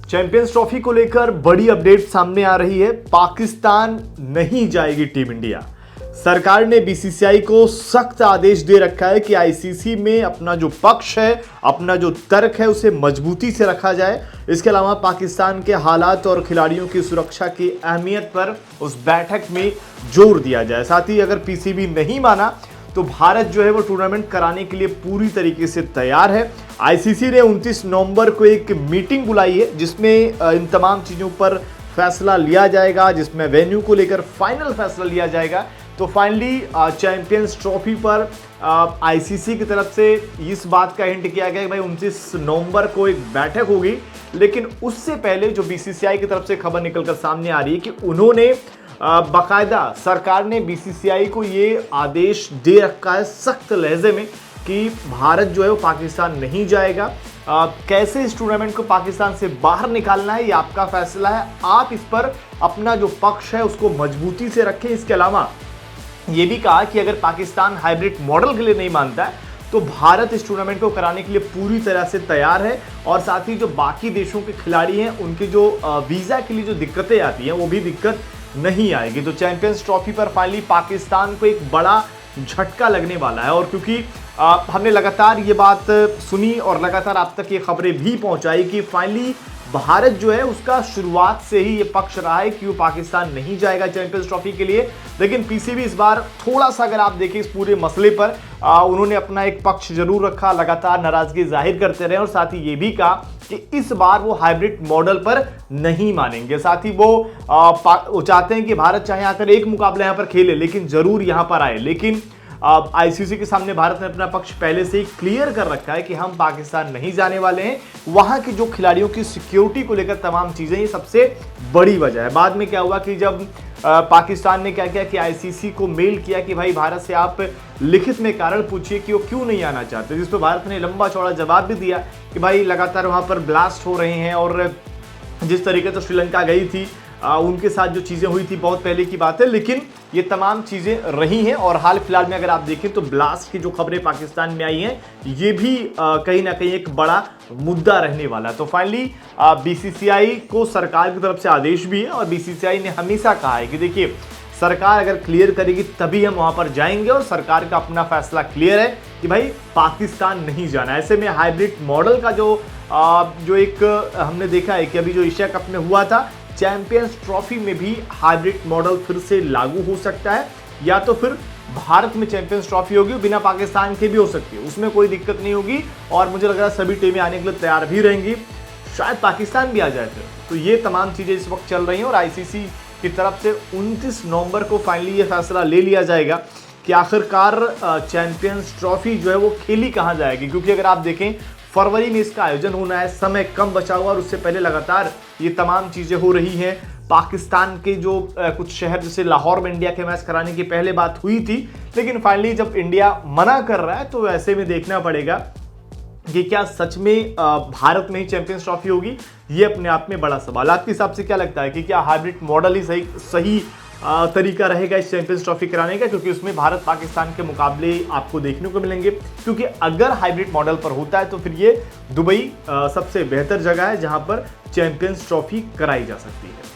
Champions trophy को लेकर बड़ी अपडेट सामने आ रही है। पाकिस्तान नहीं जाएगी टीम इंडिया। सरकार ने बीसीसीआई को सख्त आदेश दे रखा है कि आईसीसी में अपना जो पक्ष है, अपना जो तर्क है, उसे मजबूती से रखा जाए। इसके अलावा पाकिस्तान के हालात और खिलाड़ियों की सुरक्षा की अहमियत पर उस बैठक में जोर दिया जाए। साथ ही अगर पीसीबी नहीं माना तो भारत जो है वो टूर्नामेंट कराने के लिए पूरी तरीके से तैयार है। आईसीसी ने 29 नवंबर को एक मीटिंग बुलाई है जिसमें इन तमाम चीज़ों पर फैसला लिया जाएगा, जिसमें वेन्यू को लेकर फाइनल फैसला लिया जाएगा। तो फाइनली चैंपियंस ट्रॉफी पर आईसीसी की तरफ से इस बात का हिंट किया गया कि भाई 29 नवंबर को एक बैठक होगी, लेकिन उससे पहले जो बीसीसीआई की तरफ से खबर निकलकर सामने आ रही है कि उन्होंने बाकायदा सरकार ने बीसीसीआई को ये आदेश दे रखा है सख्त लहजे में कि भारत जो है वो पाकिस्तान नहीं जाएगा। कैसे इस टूर्नामेंट को पाकिस्तान से बाहर निकालना है ये आपका फैसला है। आप इस पर अपना जो पक्ष है उसको मजबूती से रखें। इसके अलावा ये भी कहा कि अगर पाकिस्तान हाइब्रिड मॉडल के लिए नहीं मानता है तो भारत इस टूर्नामेंट को कराने के लिए पूरी तरह से तैयार है। और साथ ही जो बाकी देशों के खिलाड़ी हैं उनके जो वीज़ा के लिए जो दिक्कतें आती हैं वो भी दिक्कत नहीं आएगी। तो चैंपियंस ट्रॉफी पर फाइनली पाकिस्तान को एक बड़ा झटका लगने वाला है। और क्योंकि हमने लगातार ये बात सुनी और लगातार आप तक ये खबरें भी पहुंचाई कि फाइनली भारत जो है उसका शुरुआत से ही ये पक्ष रहा है कि वो पाकिस्तान नहीं जाएगा चैंपियंस ट्रॉफी के लिए। लेकिन पीसीबी इस बार थोड़ा सा अगर आप देखें इस पूरे मसले पर उन्होंने अपना एक पक्ष जरूर रखा, लगातार नाराजगी जाहिर करते रहे और साथ ही ये भी कहा कि इस बार वो हाइब्रिड मॉडल पर नहीं मानेंगे। साथ ही वो चाहते हैं कि भारत चाहे आकर एक मुकाबला यहाँ पर खेले लेकिन जरूर यहाँ पर आए। लेकिन आईसीसी के सामने भारत ने अपना पक्ष पहले से ही क्लियर कर रखा है कि हम पाकिस्तान नहीं जाने वाले हैं। वहां के जो खिलाड़ियों की सिक्योरिटी को लेकर तमाम चीजें, ये सबसे बड़ी वजह है। बाद में क्या हुआ कि जब पाकिस्तान ने क्या किया कि आईसीसी को मेल किया कि भाई भारत से आप लिखित में कारण पूछिए कि वो क्यों नहीं आना चाहते, जिस पर भारत ने लंबा चौड़ा जवाब भी दिया कि भाई लगातार वहां पर ब्लास्ट हो रहे हैं और जिस तरीके से श्रीलंका गई थी उनके साथ जो चीज़ें हुई थी बहुत पहले की बात है। लेकिन ये तमाम चीज़ें रही हैं और हाल फिलहाल में अगर आप देखें तो ब्लास्ट की जो खबरें पाकिस्तान में आई हैं ये भी कहीं ना कहीं एक बड़ा मुद्दा रहने वाला है। तो फाइनली बीसीसीआई को सरकार की तरफ से आदेश भी है और बीसीसीआई ने हमेशा कहा है कि देखिए सरकार अगर क्लियर करेगी तभी हम वहां पर जाएंगे और सरकार का अपना फैसला क्लियर है कि भाई पाकिस्तान नहीं जाना। ऐसे में हाइब्रिड मॉडल का जो एक हमने देखा है कि अभी जो एशिया कप में हुआ था, चैंपियंस ट्रॉफी में भी हाइब्रिड मॉडल फिर से लागू हो सकता है, या तो फिर भारत में चैंपियंस ट्रॉफी होगी बिना पाकिस्तान के भी हो सकती है, उसमें कोई दिक्कत नहीं होगी। और मुझे लग रहा है सभी टीमें आने के लिए तैयार भी रहेंगी, शायद पाकिस्तान भी आ जाए फिर। तो ये तमाम चीज़ें इस वक्त चल रही हैं और आईसीसी की तरफ से 29 नवंबर को फाइनली ये फैसला ले लिया जाएगा कि आखिरकार चैंपियंस ट्रॉफी जो है वो खेली कहाँ जाएगी। क्योंकि अगर आप देखें फरवरी में इसका आयोजन होना है, समय कम बचा हुआ और उससे पहले लगातार ये तमाम चीज़ें हो रही हैं। पाकिस्तान के जो कुछ शहर जैसे लाहौर में इंडिया के मैच कराने की पहले बात हुई थी, लेकिन फाइनली जब इंडिया मना कर रहा है तो ऐसे में देखना पड़ेगा कि क्या सच में भारत में ही चैंपियंस ट्रॉफी होगी। ये अपने आप में बड़ा सवाल। आपके हिसाब से क्या लगता है कि क्या हाइब्रिड मॉडल ही सही तरीका रहेगा इस चैंपियंस ट्रॉफी कराने का, क्योंकि उसमें भारत पाकिस्तान के मुकाबले आपको देखने को मिलेंगे। क्योंकि अगर हाइब्रिड मॉडल पर होता है तो फिर ये दुबई सबसे बेहतर जगह है जहां पर चैंपियंस ट्रॉफी कराई जा सकती है।